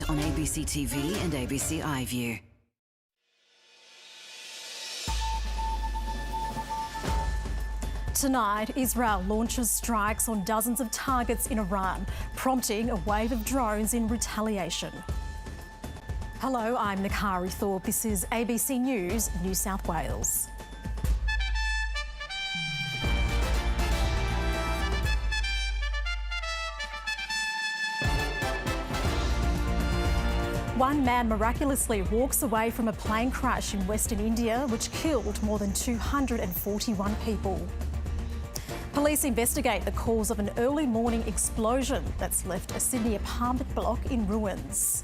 on ABC TV and ABC iView. Tonight, Israel launches strikes on dozens of targets in Iran, prompting a wave of drones in retaliation. Hello, I'm Nakari Thorpe. This is ABC News, New South Wales. One man miraculously walks away from a plane crash in Western India, which killed more than 241 people. Police investigate the cause of an early morning explosion that's left a Sydney apartment block in ruins.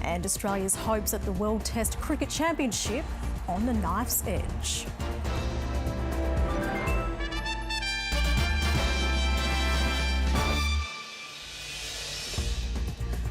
And Australia's hopes at the World Test Cricket Championship on the knife's edge.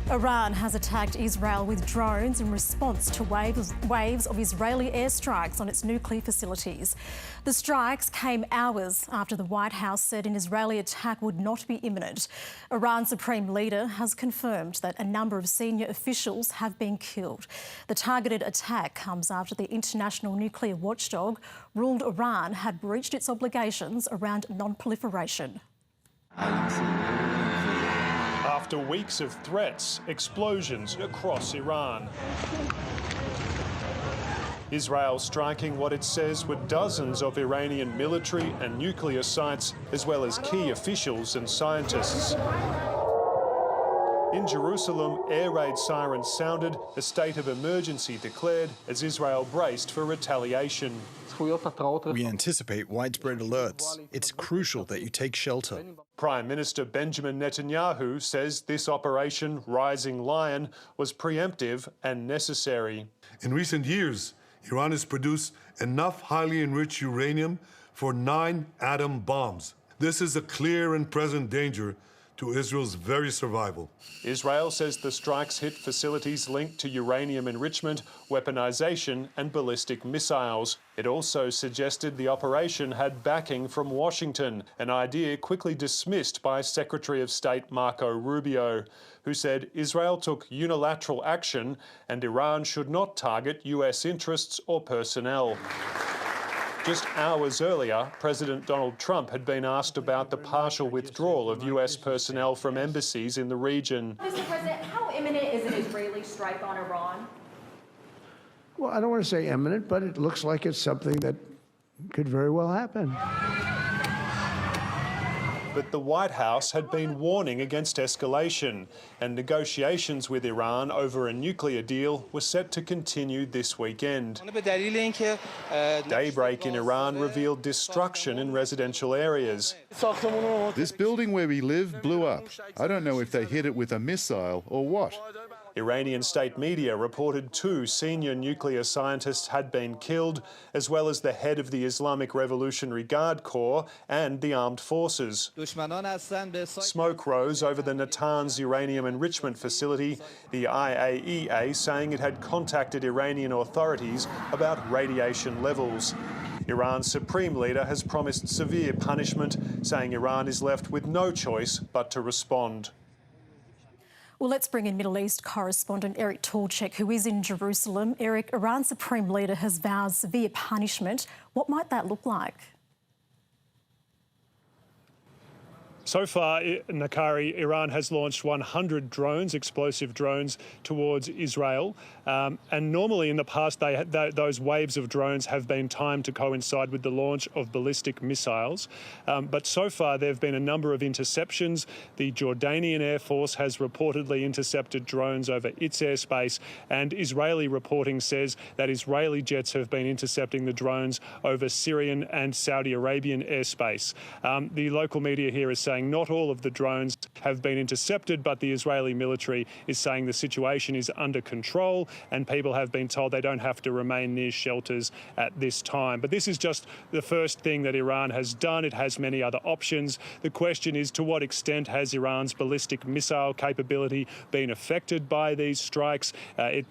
Iran has attacked Israel with drones in response to waves of Israeli airstrikes on its nuclear facilities. The strikes came hours after the White House said an Israeli attack would not be imminent. Iran's supreme leader has confirmed that a number of senior officials have been killed. The targeted attack comes after the international nuclear watchdog ruled Iran had breached its obligations around non-proliferation. After weeks of threats, explosions across Iran. Israel striking what it says were dozens of Iranian military and nuclear sites, as well as key officials and scientists. In Jerusalem, air raid sirens sounded, a state of emergency declared as Israel braced for retaliation. We anticipate widespread alerts. It's crucial that you take shelter. Prime Minister Benjamin Netanyahu says this Operation Rising Lion was preemptive and necessary. In recent years, Iran has produced enough highly enriched uranium for 9 atom bombs. This is a clear and present danger to Israel's very survival. Israel says the strikes hit facilities linked to uranium enrichment, weaponization and ballistic missiles. It also suggested the operation had backing from Washington, an idea quickly dismissed by Secretary of State Marco Rubio, who said Israel took unilateral action and Iran should not target US interests or personnel. Just hours earlier, President Donald Trump had been asked about the partial withdrawal of US personnel from embassies in the region. Mr. President, how imminent is an Israeli strike on Iran? Well, I don't want to say imminent, but it looks like it's something that could very well happen. But the White House had been warning against escalation, and negotiations with Iran over a nuclear deal were set to continue this weekend. Daybreak in Iran revealed destruction in residential areas. This building where we live blew up. I don't know if they hit it with a missile or what. Iranian state media reported 2 senior nuclear scientists had been killed, as well as the head of the Islamic Revolutionary Guard Corps and the armed forces. Smoke rose over the Natanz uranium enrichment facility, the IAEA saying it had contacted Iranian authorities about radiation levels. Iran's supreme leader has promised severe punishment, saying Iran is left with no choice but to respond. Well, let's bring in Middle East correspondent Eric Torchek, who is in Jerusalem. Eric, Iran's supreme leader has vowed severe punishment. What might that look like? So far, Nakari, Iran has launched 100 drones, explosive drones, towards Israel. And normally in the past, those waves of drones have been timed to coincide with the launch of ballistic missiles. But so far, there have been a number of interceptions. The Jordanian Air Force has reportedly intercepted drones over its airspace, and Israeli reporting says that Israeli jets have been intercepting the drones over Syrian and Saudi Arabian airspace. The local media here is saying not all of the drones have been intercepted, but the Israeli military is saying the situation is under control and people have been told they don't have to remain near shelters at this time. But this is just the first thing that Iran has done. It has many other options. The question is, to what extent has Iran's ballistic missile capability been affected by these strikes?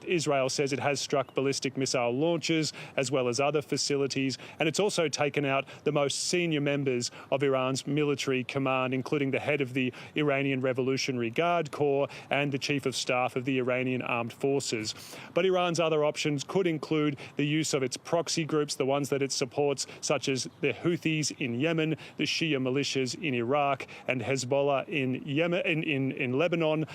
Israel says it has struck ballistic missile launchers as well as other facilities, and it's also taken out the most senior members of Iran's military command, including the head of the Iranian Revolutionary Guard Corps and the Chief of Staff of the Iranian Armed Forces. But Iran's other options could include the use of its proxy groups, the ones that it supports, such as the Houthis in Yemen, the Shia militias in Iraq, and Hezbollah in Yemen, in Lebanon.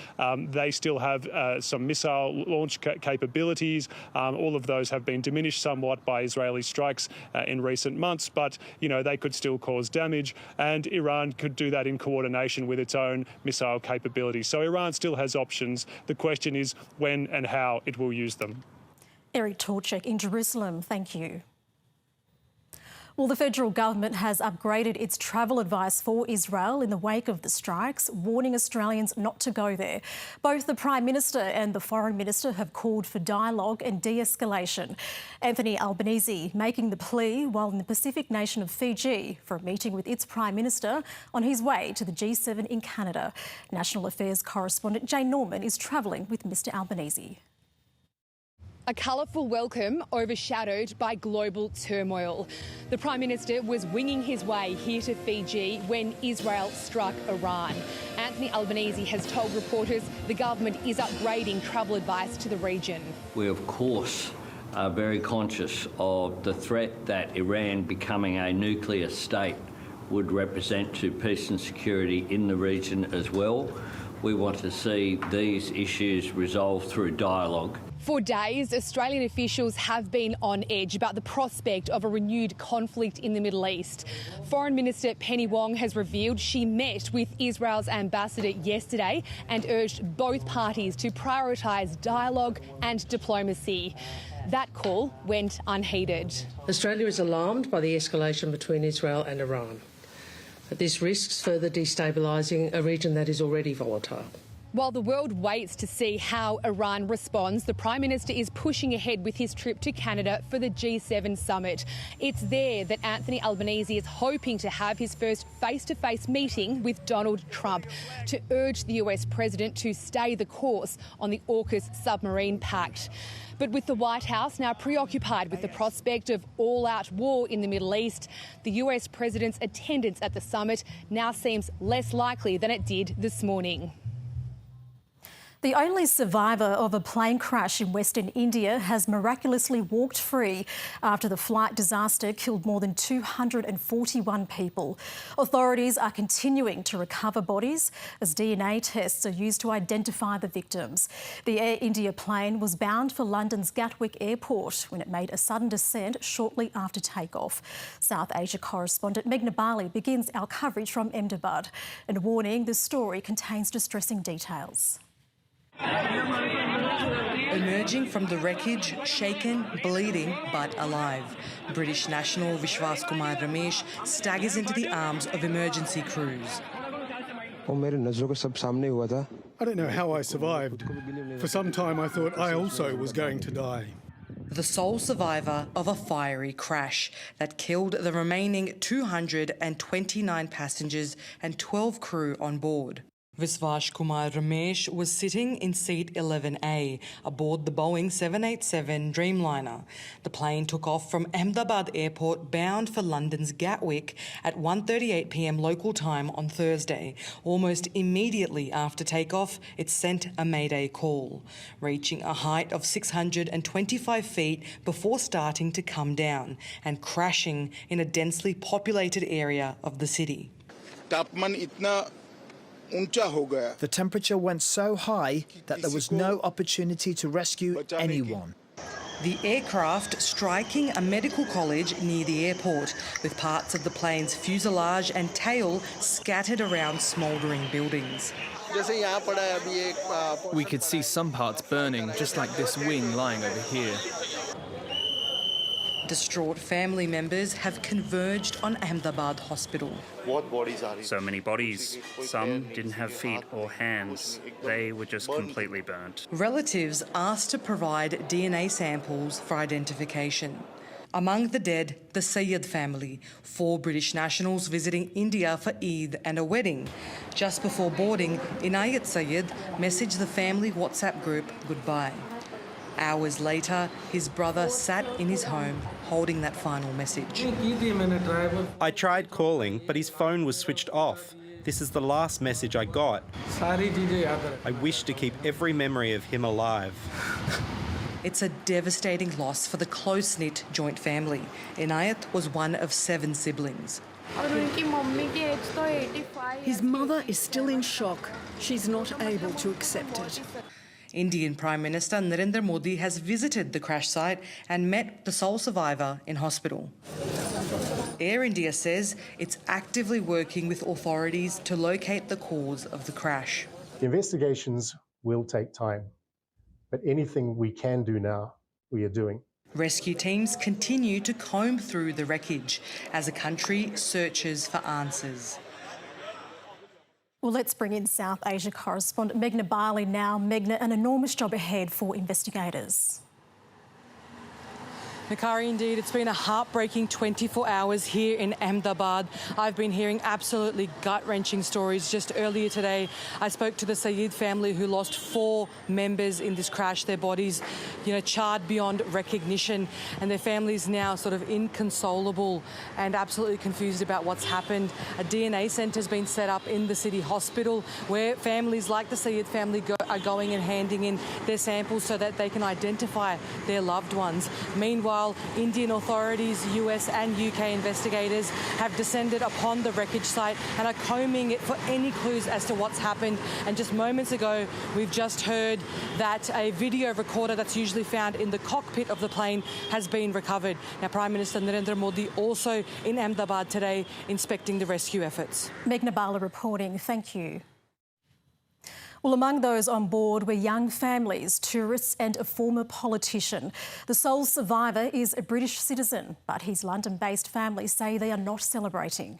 They still have some missile launch capabilities. All of those have been diminished somewhat by Israeli strikes in recent months, but, you know, they could still cause damage, and Iran could do that in coordination with its own missile capabilities. So Iran still has options. The question is when and how it will use them. Eric Torczyk in Jerusalem, thank you. Well, the federal government has upgraded its travel advice for Israel in the wake of the strikes, warning Australians not to go there. Both the Prime Minister and the Foreign Minister have called for dialogue and de-escalation. Anthony Albanese making the plea while in the Pacific nation of Fiji for a meeting with its Prime Minister on his way to the G7 in Canada. National Affairs correspondent Jane Norman is travelling with Mr Albanese. A colourful welcome overshadowed by global turmoil. The Prime Minister was winging his way here to Fiji when Israel struck Iran. Anthony Albanese has told reporters the government is upgrading travel advice to the region. We, of course, are very conscious of the threat that Iran becoming a nuclear state would represent to peace and security in the region as well. We want to see these issues resolved through dialogue. For days, Australian officials have been on edge about the prospect of a renewed conflict in the Middle East. Foreign Minister Penny Wong has revealed she met with Israel's ambassador yesterday and urged both parties to prioritise dialogue and diplomacy. That call went unheeded. Australia is alarmed by the escalation between Israel and Iran. This risks further destabilising a region that is already volatile. While the world waits to see how Iran responds, the Prime Minister is pushing ahead with his trip to Canada for the G7 summit. It's there that Anthony Albanese is hoping to have his first face-to-face meeting with Donald Trump to urge the US President to stay the course on the AUKUS submarine pact. But with the White House now preoccupied with the prospect of all-out war in the Middle East, the US President's attendance at the summit now seems less likely than it did this morning. The only survivor of a plane crash in Western India has miraculously walked free after the flight disaster killed more than 241 people. Authorities are continuing to recover bodies as DNA tests are used to identify the victims. The Air India plane was bound for London's Gatwick Airport when it made a sudden descent shortly after takeoff. South Asia correspondent Meghna Bali begins our coverage from Ahmedabad. And a warning, this story contains distressing details. Emerging from the wreckage, shaken, bleeding but alive, British national Vishwas Kumar Ramesh staggers into the arms of emergency crews. I don't know how I survived. For some time I thought I also was going to die. The sole survivor of a fiery crash that killed the remaining 229 passengers and 12 crew on board. Vishwas Kumar Ramesh was sitting in seat 11A aboard the Boeing 787 Dreamliner. The plane took off from Ahmedabad Airport bound for London's Gatwick at 1:38 p.m. local time on Thursday. Almost immediately after takeoff, it sent a mayday call, reaching a height of 625 feet before starting to come down and crashing in a densely populated area of the city. The temperature went so high that there was no opportunity to rescue anyone. The aircraft striking a medical college near the airport, with parts of the plane's fuselage and tail scattered around smouldering buildings. We could see some parts burning, just like this wing lying over here. Distraught family members have converged on Ahmedabad Hospital. What bodies are these? So many bodies. Some didn't have feet or hands. They were just completely burnt. Relatives asked to provide DNA samples for identification. Among the dead, the Syed family, 4 British nationals visiting India for Eid and a wedding. Just before boarding, Inayat Syed messaged the family WhatsApp group goodbye. Hours later, his brother sat in his home holding that final message. I tried calling, but his phone was switched off. This is the last message I got. I wish to keep every memory of him alive. It's a devastating loss for the close-knit joint family. Inayat was one of 7 siblings. His mother is still in shock. She's not able to accept it. Indian Prime Minister Narendra Modi has visited the crash site and met the sole survivor in hospital. Air India says it's actively working with authorities to locate the cause of the crash. The investigations will take time, but anything we can do now, we are doing. Rescue teams continue to comb through the wreckage as a country searches for answers. Well, let's bring in South Asia correspondent Meghna Bali now. Meghna, an enormous job ahead for investigators. Nakari, indeed, it's been a heartbreaking 24 hours here in Ahmedabad. I've been hearing absolutely gut-wrenching stories. Just earlier today, I spoke to the Sayed family who lost 4 members in this crash, their bodies, charred beyond recognition, and their families now sort of inconsolable and absolutely confused about what's happened. A DNA centre has been set up in the city hospital where families like the Sayed family are going and handing in their samples so that they can identify their loved ones. Meanwhile, Indian authorities, US and UK investigators have descended upon the wreckage site and are combing it for any clues as to what's happened. And just moments ago, we've just heard that a video recorder that's usually found in the cockpit of the plane has been recovered. Now, Prime Minister Narendra Modi also in Ahmedabad today inspecting the rescue efforts. Meghna Bali reporting. Thank you. Well, among those on board were young families, tourists and a former politician. The sole survivor is a British citizen, but his London-based family say they are not celebrating.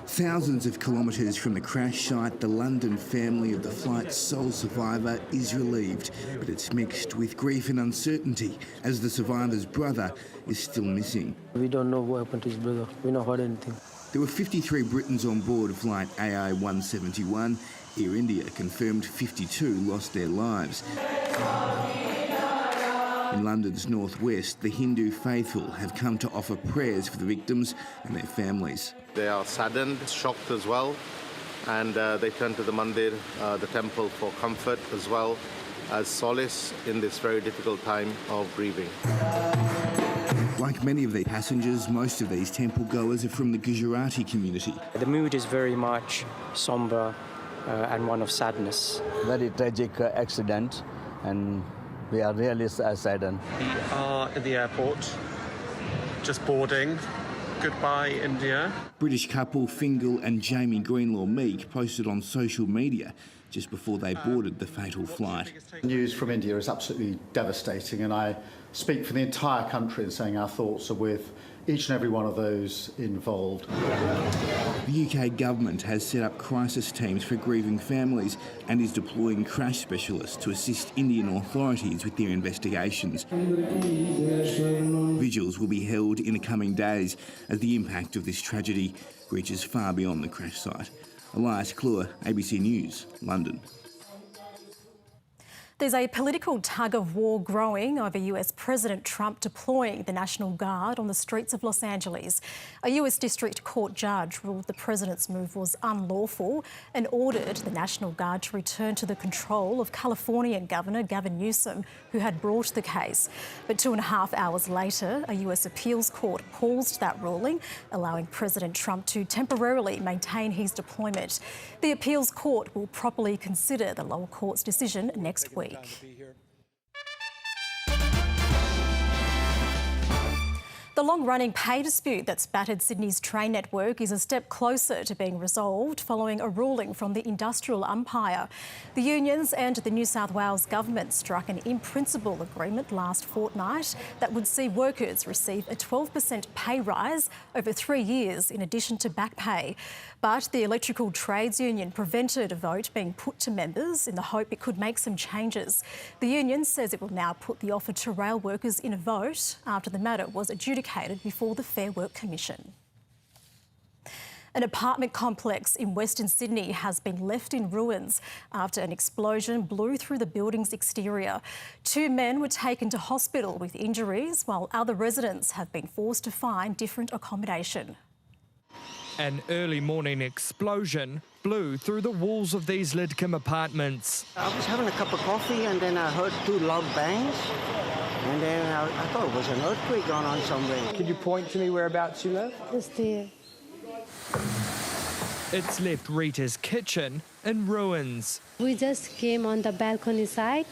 Thousands of kilometres from the crash site, the London family of the flight's sole survivor is relieved, but it's mixed with grief and uncertainty as the survivor's brother is still missing. We don't know what happened to his brother. We don't heard anything. There were 53 Britons on board flight AI-171. Air India confirmed 52 lost their lives. In London's northwest, the Hindu faithful have come to offer prayers for the victims and their families. They are saddened, shocked as well, and they turn to the mandir, the temple, for comfort as well as solace in this very difficult time of grieving. Like many of their passengers, most of these temple goers are from the Gujarati community. The mood is very much sombre and one of sadness. Very tragic accident, and we are really saddened. We are at the airport, just boarding. Goodbye, India. British couple Fingal and Jamie Greenlaw-Meek posted on social media just before they boarded the fatal flight. News from India is absolutely devastating, and I speak for the entire country in saying our thoughts are with each and every one of those involved. The UK government has set up crisis teams for grieving families and is deploying crash specialists to assist Indian authorities with their investigations. Vigils will be held in the coming days as the impact of this tragedy reaches far beyond the crash site. Elias Kluwer, ABC News, London. There's a political tug-of-war growing over US President Trump deploying the National Guard on the streets of Los Angeles. A US District Court judge ruled the president's move was unlawful and ordered the National Guard to return to the control of Californian Governor Gavin Newsom, who had brought the case. But 2.5 hours later, a US appeals court paused that ruling, allowing President Trump to temporarily maintain his deployment. The appeals court will properly consider the lower court's decision next week. The long-running pay dispute that's battered Sydney's train network is a step closer to being resolved following a ruling from the industrial umpire. The unions and the New South Wales government struck an in-principle agreement last fortnight that would see workers receive a 12% pay rise over 3 years in addition to back pay. But the Electrical Trades Union prevented a vote being put to members in the hope it could make some changes. The union says it will now put the offer to rail workers in a vote after the matter was adjudicated before the Fair Work Commission. An apartment complex in Western Sydney has been left in ruins after an explosion blew through the building's exterior. 2 men were taken to hospital with injuries, while other residents have been forced to find different accommodation. An early morning explosion blew through the walls of these Lidcombe apartments. I was having a cup of coffee and then I heard 2 loud bangs. And then I thought it was an earthquake going on somewhere. Could you point to me whereabouts you live? Just here. It's left Rita's kitchen in ruins. We just came on the balcony side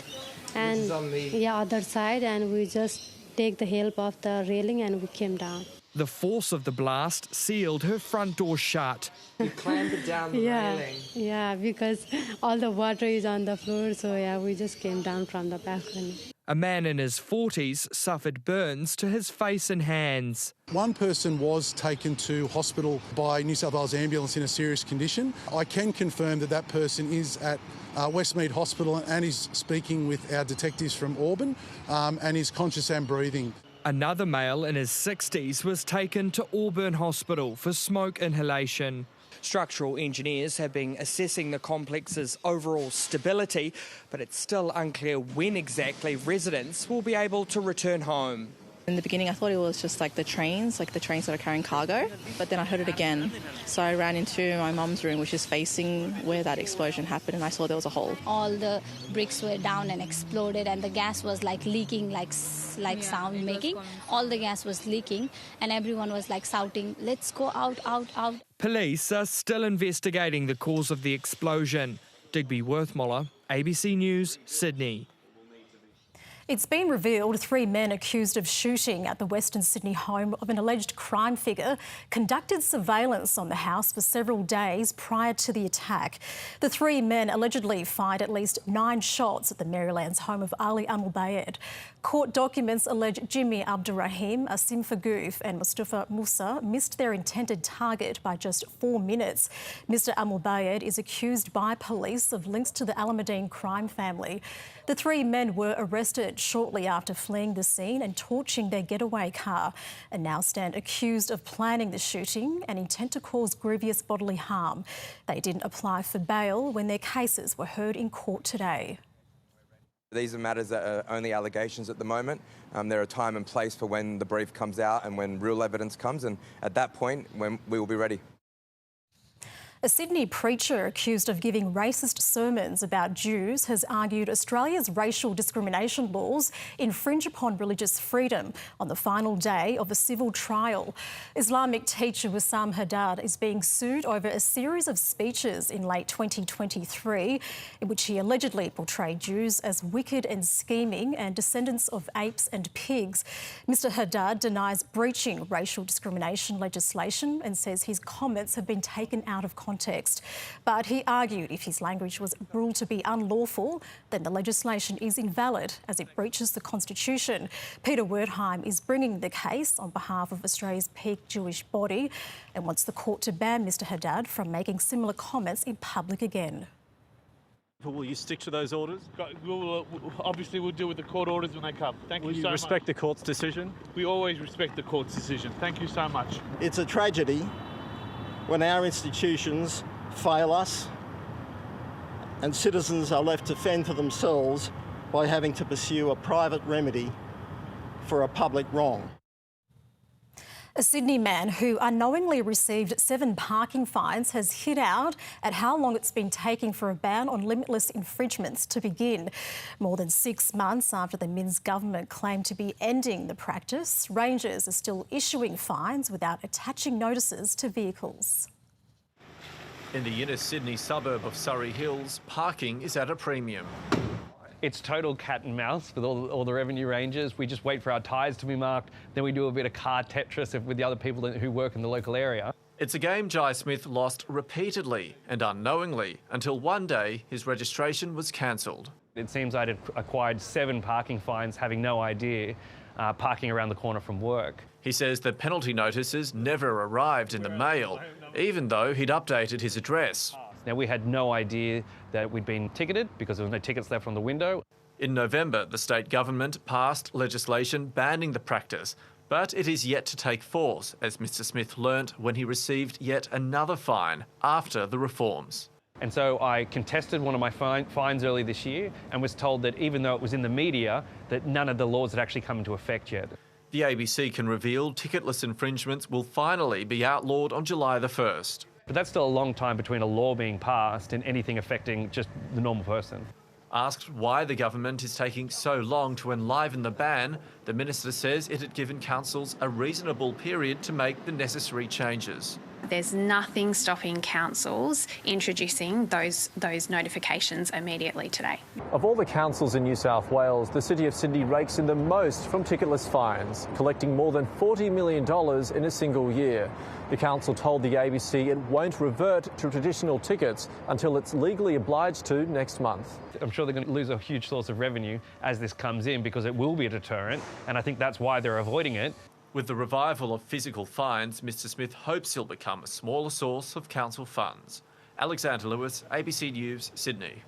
and This is on the other side, and we just take the help of the railing and we came down. The force of the blast sealed her front door shut. You clambered down the railing. Yeah, because all the water is on the floor, so yeah, we just came down from the balcony. A man in his 40s suffered burns to his face and hands. One person was taken to hospital by New South Wales Ambulance in a serious condition. I can confirm that that person is at Westmead Hospital and is speaking with our detectives from Auburn and is conscious and breathing. Another male in his 60s was taken to Auburn Hospital for smoke inhalation. Structural engineers have been assessing the complex's overall stability, but it's still unclear when exactly residents will be able to return home. In the beginning, I thought it was just like the trains that are carrying cargo, but then I heard it again. So I ran into my mum's room, which is facing where that explosion happened, and I saw there was a hole. All the bricks were down and exploded, and the gas was like leaking, like sound making. All the gas was leaking, and everyone was like shouting, "Let's go out, out, out." Police are still investigating the cause of the explosion. Digby Worthmoller, ABC News, Sydney. It's been revealed 3 men accused of shooting at the Western Sydney home of an alleged crime figure conducted surveillance on the house for several days prior to the attack. The 3 men allegedly fired at least 9 shots at the Maryland's home of Ali Al-Mubayed. Court documents allege Jimmy Abdurrahim, Asim Fagouf and Mustafa Musa missed their intended target by just 4 minutes. Mr Al-Mubayed is accused by police of links to the Alameddine crime family. The 3 men were arrested shortly after fleeing the scene and torching their getaway car, and now stand accused of planning the shooting and intent to cause grievous bodily harm. They didn't apply for bail when their cases were heard in court today. These are matters that are only allegations at the moment. There are time and place for when the brief comes out and when real evidence comes, and at that point, when we will be ready. A Sydney preacher accused of giving racist sermons about Jews has argued Australia's racial discrimination laws infringe upon religious freedom on the final day of a civil trial. Islamic teacher Wissam Haddad is being sued over a series of speeches in late 2023 in which he allegedly portrayed Jews as wicked and scheming and descendants of apes and pigs. Mr Haddad denies breaching racial discrimination legislation and says his comments have been taken out of context. But he argued if his language was ruled to be unlawful, then the legislation is invalid as it breaches the Constitution. Peter Wertheim is bringing the case on behalf of Australia's peak Jewish body and wants the court to ban Mr Haddad from making similar comments in public again. Will you stick to those orders? Obviously, we'll deal with the court orders when they come. Thank you so much. Will you respect the court's decision? We always respect the court's decision. Thank you so much. It's a tragedy when our institutions fail us and citizens are left to fend for themselves by having to pursue a private remedy for a public wrong. A Sydney man who unknowingly received 7 parking fines has hit out at how long it's been taking for a ban on limitless infringements to begin. More than 6 months after the Minns government claimed to be ending the practice, rangers are still issuing fines without attaching notices to vehicles. In the inner Sydney suburb of Surrey Hills, parking is at a premium. It's total cat and mouse with all the revenue rangers. We just wait for our tyres to be marked, then we do a bit of car Tetris with the other people who work in the local area. It's a game Jai Smith lost repeatedly and unknowingly until one day his registration was cancelled. It seems I'd acquired 7 parking fines having no idea, parking around the corner from work. He says the penalty notices never arrived in the mail, even though he'd updated his address. Now, we had no idea that we'd been ticketed because there was no tickets left on the window. In November, the state government passed legislation banning the practice, but it is yet to take force, as Mr Smith learnt when he received yet another fine after the reforms. And so I contested one of my fines early this year and was told that even though it was in the media, that none of the laws had actually come into effect yet. The ABC can reveal ticketless infringements will finally be outlawed on July the 1st. But that's still a long time between a law being passed and anything affecting just the normal person. Asked why the government is taking so long to enliven the ban, the minister says it had given councils a reasonable period to make the necessary changes. There's nothing stopping councils introducing those notifications immediately today. Of all the councils in New South Wales, the City of Sydney rakes in the most from ticketless fines, collecting more than $40 million in a single year. The council told the ABC it won't revert to traditional tickets until it's legally obliged to next month. I'm sure they're going to lose a huge source of revenue as this comes in because it will be a deterrent, and I think that's why they're avoiding it. With the revival of physical fines, Mr Smith hopes he'll become a smaller source of council funds. Alexander Lewis, ABC News, Sydney.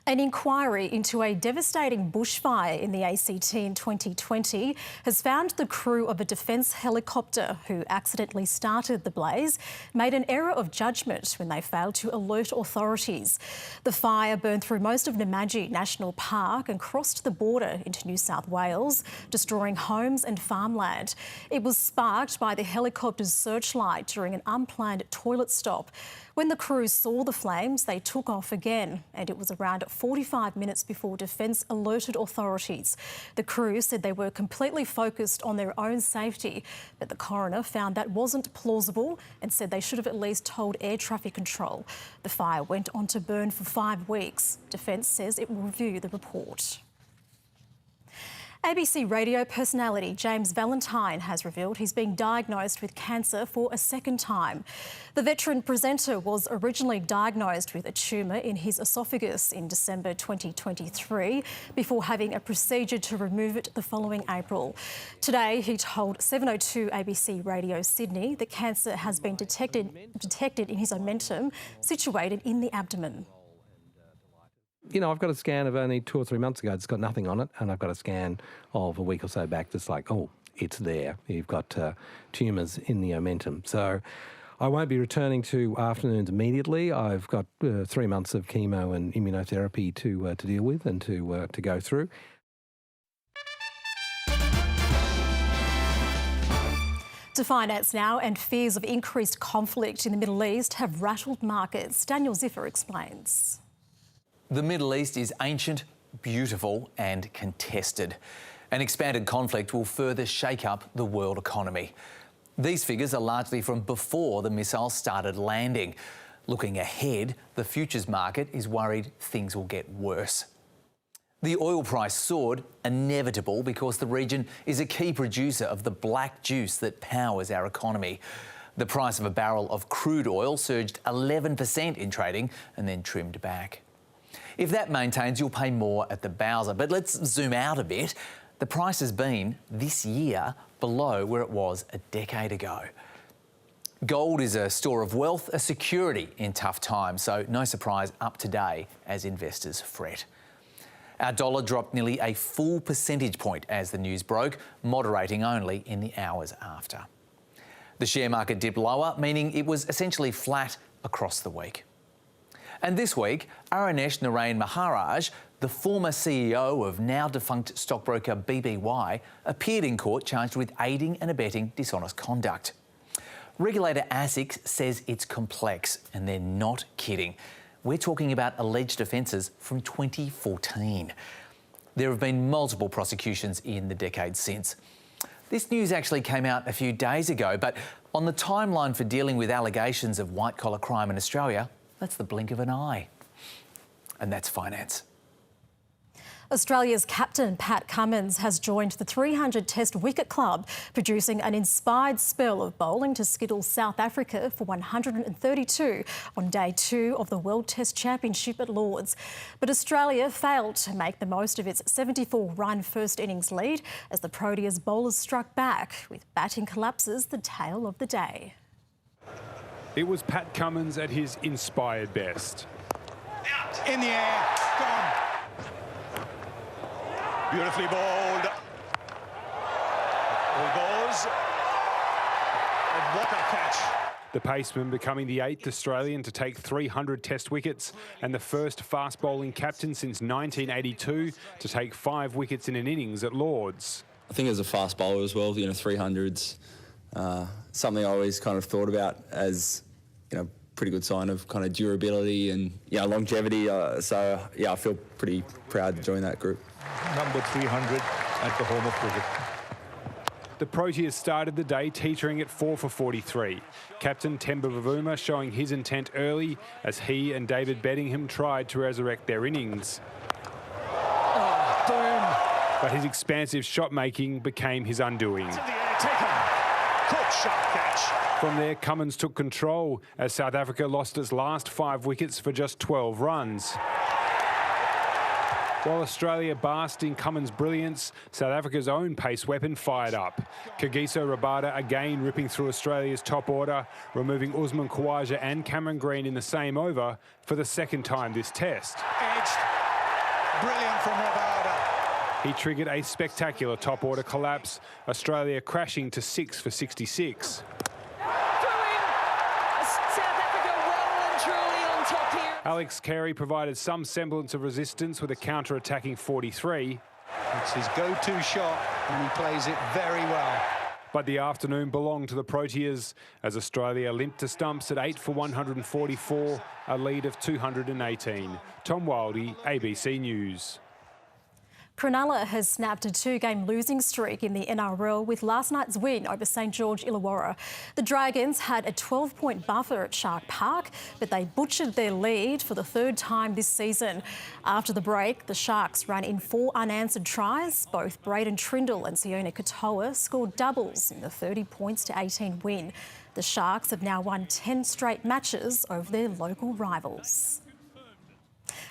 An inquiry into a devastating bushfire in the ACT in 2020 has found the crew of a defence helicopter who accidentally started the blaze made an error of judgment when they failed to alert authorities. The fire burned through most of Namadgi National Park and crossed the border into New South Wales, destroying homes and farmland. It was sparked by the helicopter's searchlight during an unplanned toilet stop. When the crew saw the flames, they took off again, and it was around 45 minutes before Defence alerted authorities. The crew said they were completely focused on their own safety, but the coroner found that wasn't plausible and said they should have at least told air traffic control. The fire went on to burn for 5 weeks. Defence says it will review the report. ABC radio personality James Valentine has revealed he's being diagnosed with cancer for a second time. The veteran presenter was originally diagnosed with a tumour in his esophagus in December 2023 before having a procedure to remove it the following April. Today, he told 702 ABC Radio Sydney that cancer has been detected in his omentum, situated in the abdomen. You know, I've got a scan of only 2 or 3 months ago. It's got nothing on it. And I've got a scan of a week or so back that's like, oh, it's there. You've got tumours in the omentum. So I won't be returning to afternoons immediately. I've got 3 months of chemo and immunotherapy to deal with and to go through. To finance now, and fears of increased conflict in the Middle East have rattled markets. Daniel Ziffer explains. The Middle East is ancient, beautiful and contested. An expanded conflict will further shake up the world economy. These figures are largely from before the missiles started landing. Looking ahead, the futures market is worried things will get worse. The oil price soared, inevitable because the region is a key producer of the black juice that powers our economy. The price of a barrel of crude oil surged 11% in trading and then trimmed back. If that maintains, you'll pay more at the Bowser. But let's zoom out a bit. The price has been, this year, below where it was a decade ago. Gold is a store of wealth, a security in tough times, so no surprise up today as investors fret. Our dollar dropped nearly a full percentage point as the news broke, moderating only in the hours after. The share market dipped lower, meaning it was essentially flat across the week. And this week, Aranesh Narayan Maharaj, the former CEO of now-defunct stockbroker BBY, appeared in court charged with aiding and abetting dishonest conduct. Regulator ASIC says it's complex, and they're not kidding. We're talking about alleged offences from 2014. There have been multiple prosecutions in the decades since. This news actually came out a few days ago, but on the timeline for dealing with allegations of white-collar crime in Australia, that's the blink of an eye. And that's finance. Australia's captain, Pat Cummins, has joined the 300 Test Wicket Club, producing an inspired spell of bowling to skittle South Africa for 132 on day 2 of the World Test Championship at Lords. But Australia failed to make the most of its 74-run first innings lead as the Proteas bowlers struck back, with batting collapses the tale of the day. It was Pat Cummins at his inspired best. In the air, gone. Beautifully bowled. All goes. And what a catch. The paceman becoming the 8th Australian to take 300 Test wickets and the first fast bowling captain since 1982 to take 5 wickets in an innings at Lords. I think as a fast bowler as well, 300s, something I always kind of thought about as, pretty good sign of kind of durability and, longevity. So, I feel pretty proud to join that group. Number 300 at the home of cricket. The Proteas started the day teetering at 4 for 43. Captain Temba Bavuma showing his intent early as he and David Bedingham tried to resurrect their innings. Oh, boom. But his expansive shot-making became his undoing. To the air, taken. Good shot catch. From there, Cummins took control as South Africa lost its last 5 wickets for just 12 runs. While Australia basked in Cummins' brilliance, South Africa's own pace weapon fired up. Kagiso Rabada again ripping through Australia's top order, removing Usman Khawaja and Cameron Green in the same over for the second time this test. Edged. Brilliant from Rabada. He triggered a spectacular top order collapse, Australia crashing to 6 for 66. Alex Carey provided some semblance of resistance with a counter-attacking 43. It's his go-to shot and he plays it very well. But the afternoon belonged to the Proteas as Australia limped to stumps at 8 for 144, a lead of 218. Tom Wildey, ABC News. Cronulla has snapped a 2-game losing streak in the NRL with last night's win over St George Illawarra. The Dragons had a 12-point buffer at Shark Park, but they butchered their lead for the third time this season. After the break, the Sharks ran in 4 unanswered tries. Both Braden Trindle and Sione Katoa scored doubles in the 30 points to 18 win. The Sharks have now won 10 straight matches over their local rivals.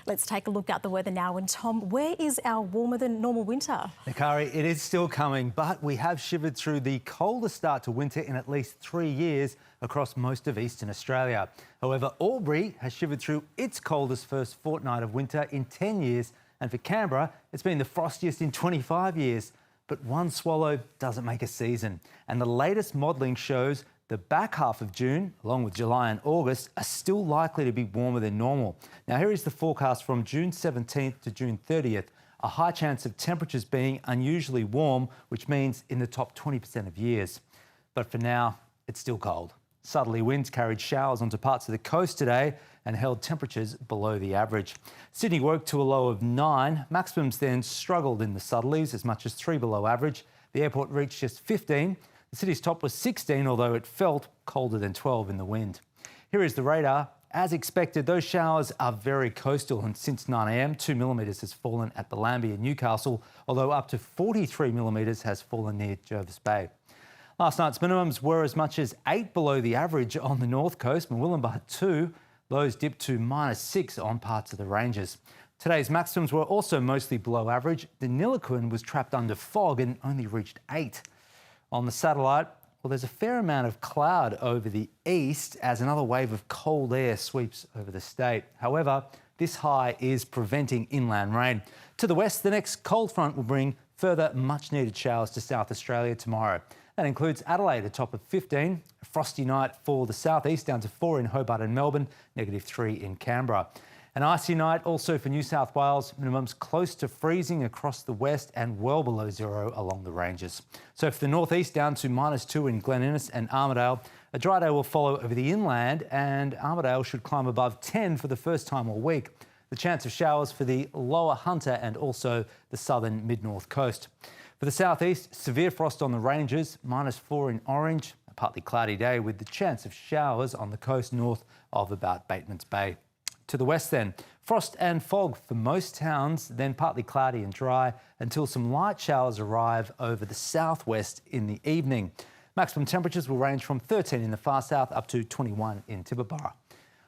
Let's take a look at the weather now. And Tom, where is our warmer than normal winter? Nakari, it is still coming, but we have shivered through the coldest start to winter in at least 3 years across most of eastern Australia. However, Albury has shivered through its coldest first fortnight of winter in 10 years. And for Canberra, it's been the frostiest in 25 years. But one swallow doesn't make a season. And the latest modelling shows the back half of June, along with July and August, are still likely to be warmer than normal. Now, here is the forecast from June 17th to June 30th. A high chance of temperatures being unusually warm, which means in the top 20% of years. But for now, it's still cold. Southerly winds carried showers onto parts of the coast today and held temperatures below the average. Sydney woke to a low of 9. Maximums then struggled in the southerlies, as much as 3 below average. The airport reached just 15. The city's top was 16, although it felt colder than 12 in the wind. Here is the radar. As expected, those showers are very coastal, and since 9 a.m, 2 millimetres has fallen at Bellambi and Newcastle, although up to 43 millimetres has fallen near Jervis Bay. Last night's minimums were as much as 8 below the average on the north coast, Murwillumbah 2. Lows dipped to -6 on parts of the ranges. Today's maximums were also mostly below average. The Niliquin was trapped under fog and only reached 8. On the satellite, well, there's a fair amount of cloud over the east as another wave of cold air sweeps over the state. However, this high is preventing inland rain. To the west, the next cold front will bring further much-needed showers to South Australia tomorrow. That includes Adelaide, a top of 15, a frosty night for the southeast, down to 4 in Hobart and Melbourne, -3 in Canberra. An icy night also for New South Wales, minimums close to freezing across the west and well below 0 along the ranges. So for the northeast, down to -2 in Glen Innes and Armidale. A dry day will follow over the inland, and Armidale should climb above 10 for the first time all week. The chance of showers for the lower Hunter and also the southern mid-north coast. For the southeast, severe frost on the ranges, -4 in Orange. A partly cloudy day with the chance of showers on the coast north of about Batemans Bay. To the west then, frost and fog for most towns, then partly cloudy and dry until some light showers arrive over the southwest in the evening. Maximum temperatures will range from 13 in the far south up to 21 in Tibooburra.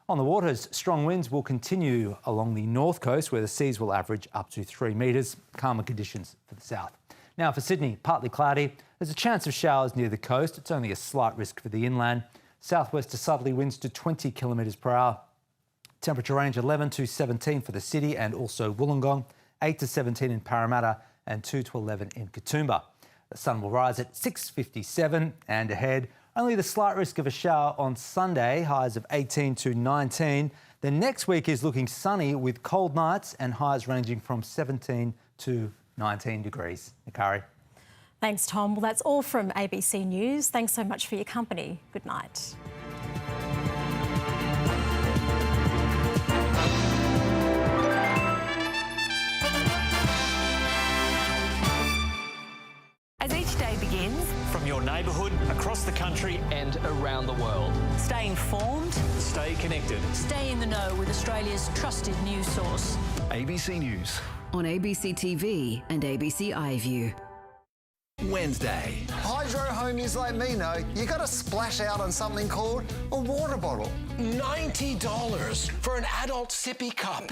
On the waters, strong winds will continue along the north coast where the seas will average up to 3 metres. Calmer conditions for the south. Now for Sydney, partly cloudy. There's a chance of showers near the coast. It's only a slight risk for the inland. Southwest to southerly winds to 20 kilometres per hour. Temperature range 11 to 17 for the city and also Wollongong, 8 to 17 in Parramatta and 2 to 11 in Katoomba. The sun will rise at 6:57 and ahead. Only the slight risk of a shower on Sunday, highs of 18 to 19. The next week is looking sunny with cold nights and highs ranging from 17 to 19 degrees. Nakari. Thanks, Tom. Well, that's all from ABC News. Thanks so much for your company. Good night. As each day begins, from your neighbourhood, across the country and around the world. stay informed, Stay connected. stay in the know with Australia's trusted news source. ABC News. On ABC TV and ABC iView. Wednesday. Hydro homies like me know you got to splash out on something called a water bottle. $90 for an adult sippy cup.